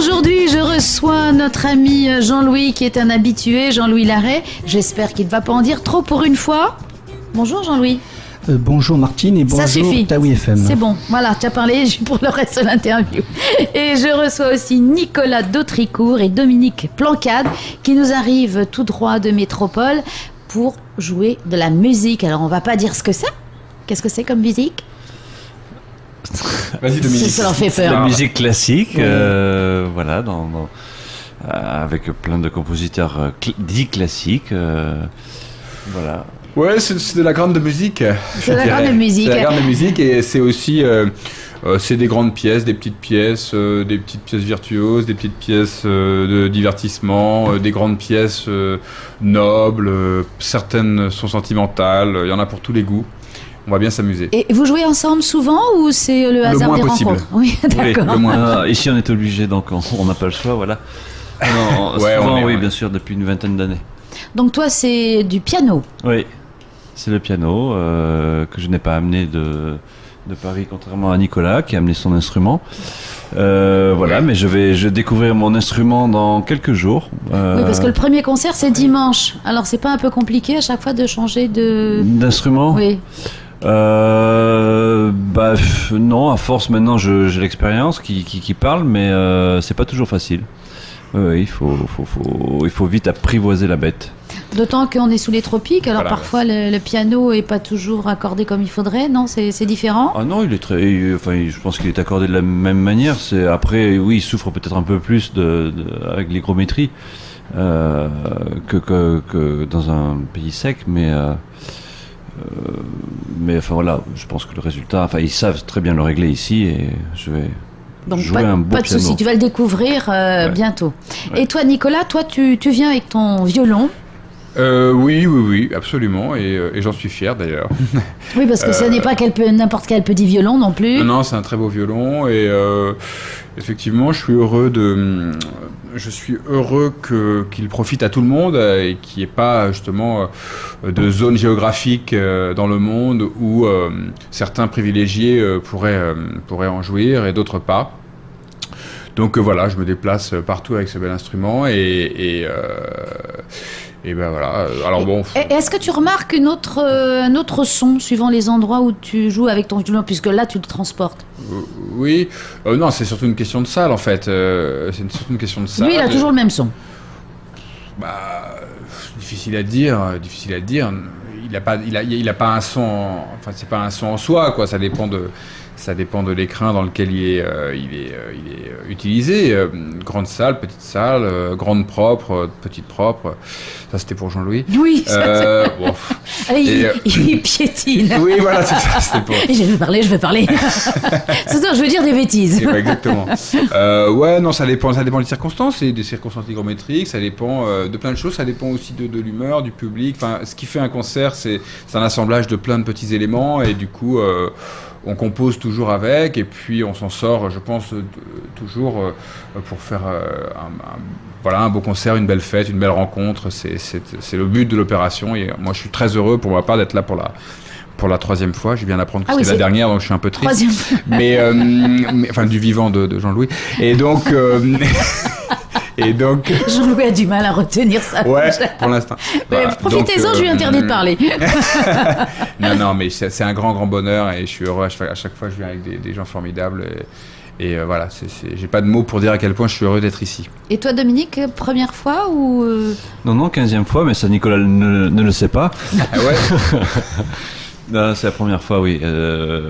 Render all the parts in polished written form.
Aujourd'hui, je reçois notre ami Jean-Louis qui est un habitué, Jean-Louis Larrey. J'espère qu'il ne va pas en dire trop pour une fois. Bonjour Jean-Louis. Bonjour Martine et bonjour Taoui FM. C'est bon, voilà, tu as parlé pour le reste de l'interview. Et je reçois aussi Nicolas Dautricourt et Dominique Plancade qui nous arrivent tout droit de Métropole pour jouer de la musique. Alors on va pas dire ce que c'est. Qu'est-ce que c'est comme musique ? Vas-y Dominique. Ça leur fait peur. La musique classique, voilà, avec plein de compositeurs dits classiques, voilà. Ouais, c'est de la grande musique. C'est de la grande musique. C'est de la grande musique et c'est aussi c'est des grandes pièces, des petites pièces virtuoses, des petites pièces de divertissement, des grandes pièces nobles, certaines sont sentimentales, il y en a pour tous les goûts. On va bien s'amuser. Et vous jouez ensemble souvent ou c'est le hasard moins des possible. rencontres ? Oui, d'accord. Le moins. Ici on est obligé, donc on n'a pas le choix, voilà. Non, Ouais, souvent, on est- bien sûr, depuis une vingtaine d'années. Donc toi, c'est du piano. Oui, c'est le piano que je n'ai pas amené de Paris, contrairement à Nicolas qui a amené son instrument. Voilà, mais je vais découvrir mon instrument dans quelques jours. Oui, parce que le premier concert, c'est dimanche. Alors, c'est pas un peu compliqué à chaque fois de changer de... D'instrument. Oui. Non, à force maintenant j'ai l'expérience qui parle, mais c'est pas toujours facile. Oui, il faut vite apprivoiser la bête. D'autant qu'on est sous les tropiques, alors Voilà. parfois le piano est pas toujours accordé comme il faudrait, non ? C'est différent ? Ah non, il est je pense qu'il est accordé de la même manière. Après, oui, il souffre peut-être un peu plus avec l'hygrométrie que dans un pays sec, mais enfin voilà, je pense que le résultat, ils savent très bien le régler ici et je vais Donc jouer un beau pas de piano. souci, tu vas le découvrir bientôt. Ouais. Et toi, Nicolas, tu viens avec ton violon. Oui, absolument, et j'en suis fier d'ailleurs. Oui, parce que ce n'est pas n'importe quel petit violon non plus. Non, c'est un très beau violon et effectivement, je suis heureux qu'il profite à tout le monde et qu'il n'y ait pas justement de zone géographique dans le monde où certains privilégiés pourraient en jouir et d'autres pas. Donc voilà, je me déplace partout avec ce bel instrument et ben voilà. Alors bon. Est-ce que tu remarques un autre son suivant les endroits où tu joues avec ton violon, puisque là tu le transportes ? Oui, non, c'est surtout une question de salle en fait. C'est surtout une question de salle. Lui, il a toujours le même son. Difficile à dire. Il a pas un son. Enfin, c'est pas un son en soi, quoi. Ça dépend de l'écrin dans lequel il est utilisé. Grande salle, petite salle, grande propre, petite propre. Ça, c'était pour Jean-Louis. Oui. Bon. Allez, il piétine. Oui, voilà, c'est ça. C'était pour. Je vais parler. C'est ça, je veux dire des bêtises. C'est pas exactement. Ouais, non, ça dépend des circonstances, et des circonstances hygrométriques, ça dépend de plein de choses, ça dépend aussi de l'humeur, du public. Enfin, ce qui fait un concert, c'est un assemblage de plein de petits éléments, et du coup, on compose toujours avec, et puis on s'en sort, je pense, toujours pour faire un beau concert, une belle fête, une belle rencontre. C'est le but de l'opération, et moi, je suis très heureux pour ma part d'être là pour la troisième fois. Je viens d'apprendre que c'était la dernière, donc je suis un peu triste. Troisième. Mais enfin, du vivant de Jean-Louis. Et donc, Jean-Louis a du mal à retenir ça. ouais, pour l'instant. Voilà. Profitez-en, Donc, je lui interdis de parler. Non, mais c'est un grand bonheur, et je suis heureux à chaque fois. Je viens avec des gens formidables. Et voilà, j'ai pas de mots pour dire à quel point je suis heureux d'être ici. Et toi, Dominique, première fois ou Non, 15e fois, mais ça Nicolas ne le sait pas. Ah ouais. Non, c'est la première fois, oui.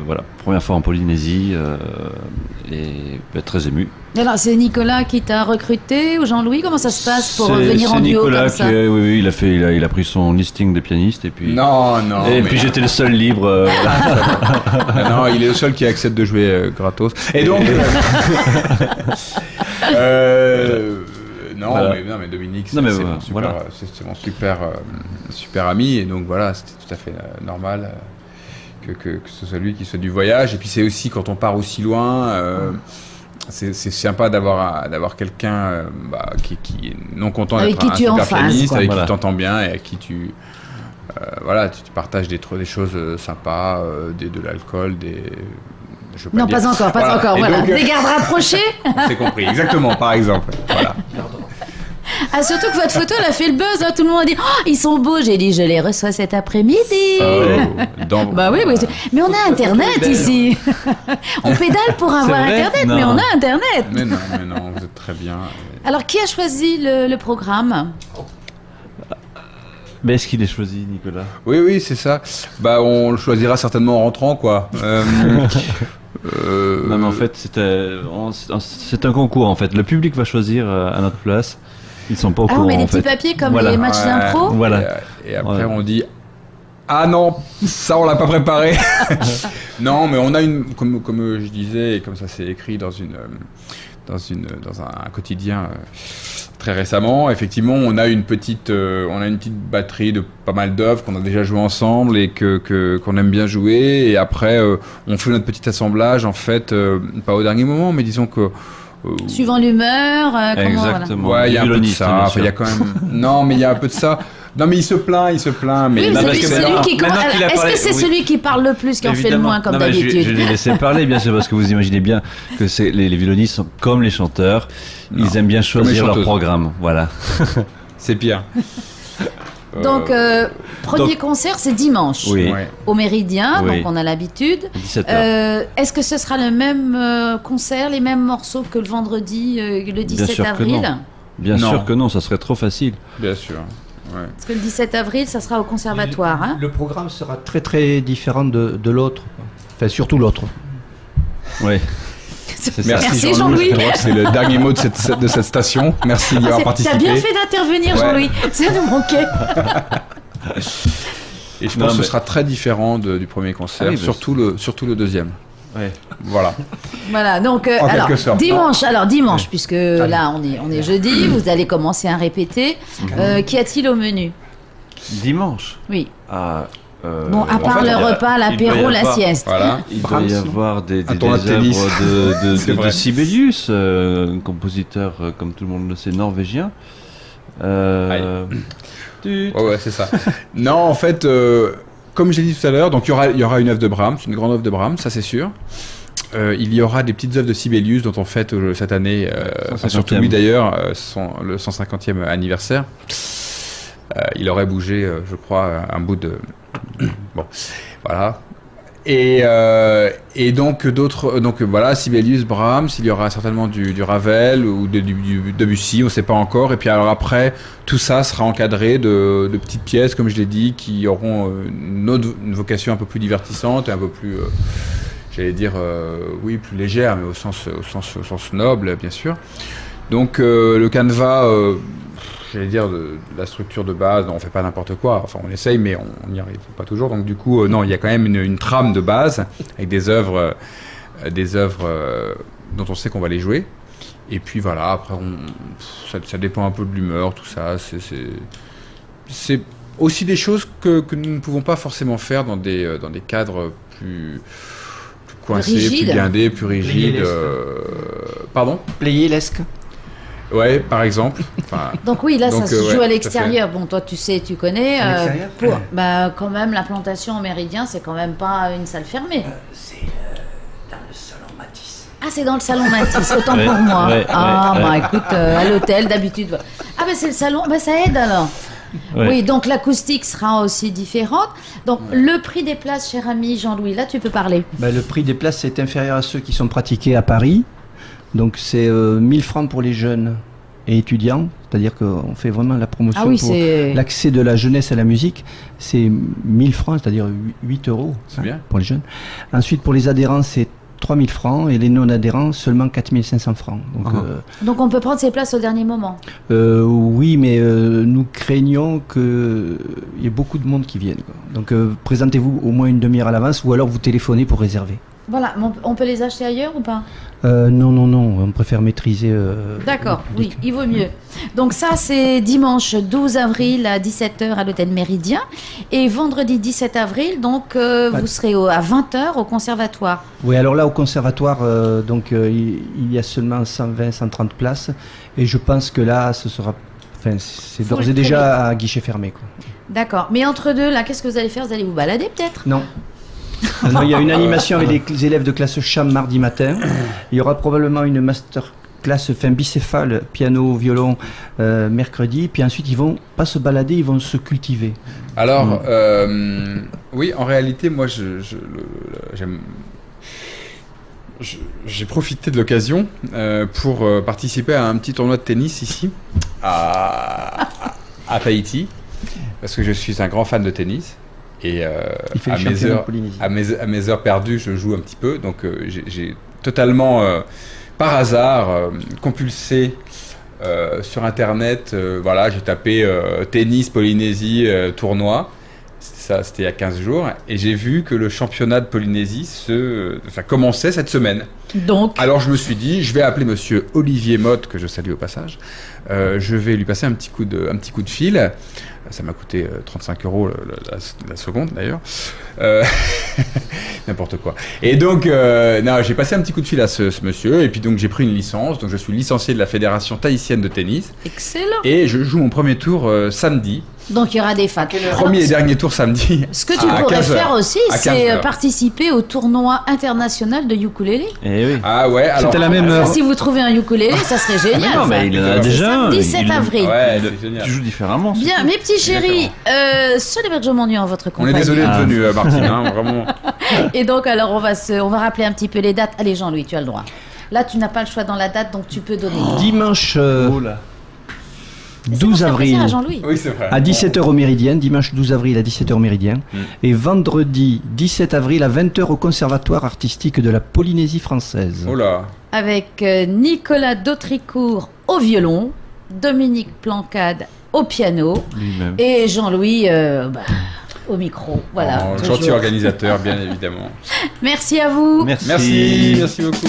Voilà, première fois en Polynésie et très ému. Alors, c'est Nicolas qui t'a recruté ou Jean-Louis ? Comment ça se passe pour venir en duo Nicolas comme ça ? oui, il a pris son listing des pianistes et puis. Non. Et puis j'étais le seul libre. Non, il est le seul qui accepte de jouer gratos. Et donc. Voilà. mais Dominique, Non, mais c'est mon super ami, et donc voilà, c'était tout à fait normal que ce soit lui qui soit du voyage. Et puis c'est aussi, quand on part aussi loin, c'est sympa d'avoir quelqu'un qui est non content Avec d'être qui tu es en super phase, pianiste, quoi. avec Voilà. qui tu t'entends bien et avec qui tu partages des choses sympas, de l'alcool, Non, pas encore. Voilà. Donc, des gardes rapprochés. C'est compris, exactement, par exemple. Voilà. Ah, surtout que votre photo, elle a fait le buzz. Hein. Tout le monde a dit « Oh, ils sont beaux !» J'ai dit « Je les reçois cet après-midi. » Bah oui. Mais on a Internet ici. On pédale pour avoir Internet, mais on a Internet. Mais non, vous êtes très bien. Alors, qui a choisi le programme ? Mais est-ce qu'il est choisi, Nicolas ? Oui, c'est ça. Bah, on le choisira certainement en rentrant, quoi. Non, mais en fait, c'est un concours, en fait. Le public va choisir à notre place. Ils sont pas au courant, on met des en petits fait. papiers comme les matchs d'impro. Voilà. Et après, on dit ah non, ça on l'a pas préparé. Non, mais on a comme je disais, et comme ça c'est écrit dans un quotidien très récemment. Effectivement, on a une petite batterie de pas mal d'œuvres qu'on a déjà joué ensemble et qu'on aime bien jouer. Et après, on fait notre petit assemblage en fait, pas au dernier moment, mais disons que suivant l'humeur, exactement. Ouais, il y a un peu de ça. Enfin, il y a quand même. Non, mais il y a un peu de ça. Non, mais il se plaint. Mais oui, est-ce que c'est celui qui parle le plus qui en fait le moins, comme d'habitude ? Je l'ai laissé parler, bien sûr, parce que vous imaginez bien que les violonistes sont comme les chanteurs. Ils aiment bien choisir leur programme. Voilà. C'est pire. Donc, premier concert, c'est dimanche, au Méridien, donc on a l'habitude. 17h. Est-ce que ce sera le même concert, les mêmes morceaux que le vendredi, le 17 avril ? Bien sûr que non, ça serait trop facile. Bien sûr. Ouais. Parce que le 17 avril, ça sera au conservatoire. Le programme sera très très différent de l'autre. Enfin, surtout l'autre. Oui. Merci Jean-Louis. Je crois que c'est le dernier mot de cette station. Merci d'y avoir participé. Tu as bien fait d'intervenir, Jean-Louis. Ça nous manquait. Et je pense que ce sera très différent du premier concert, surtout le deuxième. Ouais. Voilà, donc dimanche, puisque là on est jeudi, vous allez commencer à répéter. Qu'y a-t-il au menu ? Dimanche ? Oui. Bon, à part le repas, l'apéro, la sieste. Voilà. Il doit y avoir des œuvres de Sibelius, un compositeur, comme tout le monde le sait, norvégien. Ouais, c'est ça. Non, en fait, comme j'ai dit tout à l'heure, donc il y aura une œuvre de Brahms, une grande œuvre de Brahms, ça c'est sûr. Il y aura des petites œuvres de Sibelius dont on fête cette année, surtout lui d'ailleurs, le 150e anniversaire. Il aurait bougé, je crois, un bout de... Bon, voilà. Et donc voilà, Sibelius, Brahms, il y aura certainement du Ravel ou du Debussy, on ne sait pas encore. Et puis alors après, tout ça sera encadré de petites pièces, comme je l'ai dit, qui auront une vocation un peu plus divertissante et un peu plus, j'allais dire, plus légère, mais au sens noble, bien sûr. Donc le canevas, j'allais dire, de la structure de base, on fait pas n'importe quoi, enfin on essaye, mais on n'y arrive pas toujours. Donc du coup, non, il y a quand même une trame de base avec des œuvres dont on sait qu'on va les jouer. Et puis voilà, après ça dépend un peu de l'humeur, tout ça. C'est aussi des choses que nous ne pouvons pas forcément faire dans des cadres plus coincés, plus blindés, plus rigides. Pardon ? Playelesque. Ouais, par exemple. Donc oui, là, ça se joue à l'extérieur. Bon, toi, tu sais, tu connais. Quand même, la plantation au Méridien, c'est quand même pas une salle fermée. C'est dans le salon Matisse. Ah, c'est dans le salon Matisse, autant pour moi. Écoute, à l'hôtel, d'habitude. Ah, c'est le salon, ça aide alors. Ouais. Oui, donc l'acoustique sera aussi différente. Donc le prix des places, cher ami Jean-Louis, là, tu peux parler. Le prix des places est inférieur à ceux qui sont pratiqués à Paris. Donc c'est 1000 francs pour les jeunes et étudiants, c'est-à-dire qu'on fait vraiment la promotion pour l'accès de la jeunesse à la musique. C'est 1000 francs, c'est-à-dire 8 euros pour les jeunes. Ensuite, pour les adhérents, c'est 3000 francs et les non-adhérents, seulement 4500 francs. Donc on peut prendre ses places au dernier moment. Oui, mais nous craignons qu'il y ait beaucoup de monde qui vienne. Donc présentez-vous au moins une demi-heure à l'avance ou alors vous téléphonez pour réserver. Voilà, on peut les acheter ailleurs ou pas ? Non, on préfère maîtriser. D'accord, oui, il vaut mieux. Donc ça, c'est dimanche 12 avril à 17h à l'hôtel Méridien. Et vendredi 17 avril, donc vous serez à 20h au conservatoire. Oui, alors là, au conservatoire, il y a seulement 120, 130 places. Et je pense que là, ce sera... c'est d'ores et déjà à guichet fermé. D'accord, mais entre deux, là, qu'est-ce que vous allez faire ? Vous allez vous balader peut-être ? Non. Alors, il y a une animation avec les élèves de classe cham mardi matin. Il y aura probablement une masterclass bicéphale, piano, violon, mercredi. Puis ensuite, ils vont pas se balader, ils vont se cultiver. Alors, oui, en réalité, moi, j'ai profité de l'occasion pour participer à un petit tournoi de tennis ici, à Tahiti, parce que je suis un grand fan de tennis. Et à mes heures perdues, je joue un petit peu. Donc j'ai totalement, par hasard, compulsé sur Internet. Voilà, j'ai tapé tennis Polynésie tournoi. Ça, c'était il y a 15 jours. Et j'ai vu que le championnat de Polynésie commençait cette semaine. Donc. Alors je me suis dit, je vais appeler monsieur Olivier Motte, que je salue au passage. Je vais lui passer un petit coup de fil. Ça m'a coûté 35 € la seconde d'ailleurs. N'importe quoi. Et donc, j'ai passé un petit coup de fil à ce monsieur. Et puis donc j'ai pris une licence. Donc je suis licencié de la Fédération tahitienne de tennis. Excellent. Et je joue mon premier tour samedi. Donc il y aura des fans. Premier et dernier tour samedi. Ce que tu pourrais faire aussi, c'est participer au tournoi international de ukulélé. Eh oui. Ah ouais, alors. C'était la même heure. Si vous trouvez un ukulélé, ça serait génial. Non, mais il en a déjà. 17 avril. Ouais, c'est génial. Tu joues différemment. Bien, mes petits chéris, sur l'hébergement nu en votre compagnie. On est désolé d'être venu, Martine, vraiment. Et donc, alors, on va rappeler un petit peu les dates. Allez, Jean-Louis, tu as le droit. Là, tu n'as pas le choix dans la date, donc tu peux donner. Dimanche 12 avril à Jean-Louis. Oui, c'est vrai. à 17h au Méridien, dimanche 12 avril à 17h au Méridien, et vendredi 17 avril à 20h au Conservatoire artistique de la Polynésie française. Oh là. Avec Nicolas Dautricourt au violon, Dominique Plancade au piano, lui-même, et Jean-Louis au micro. Voilà. Gentil organisateur, bien évidemment. Merci à vous. Merci. Merci beaucoup.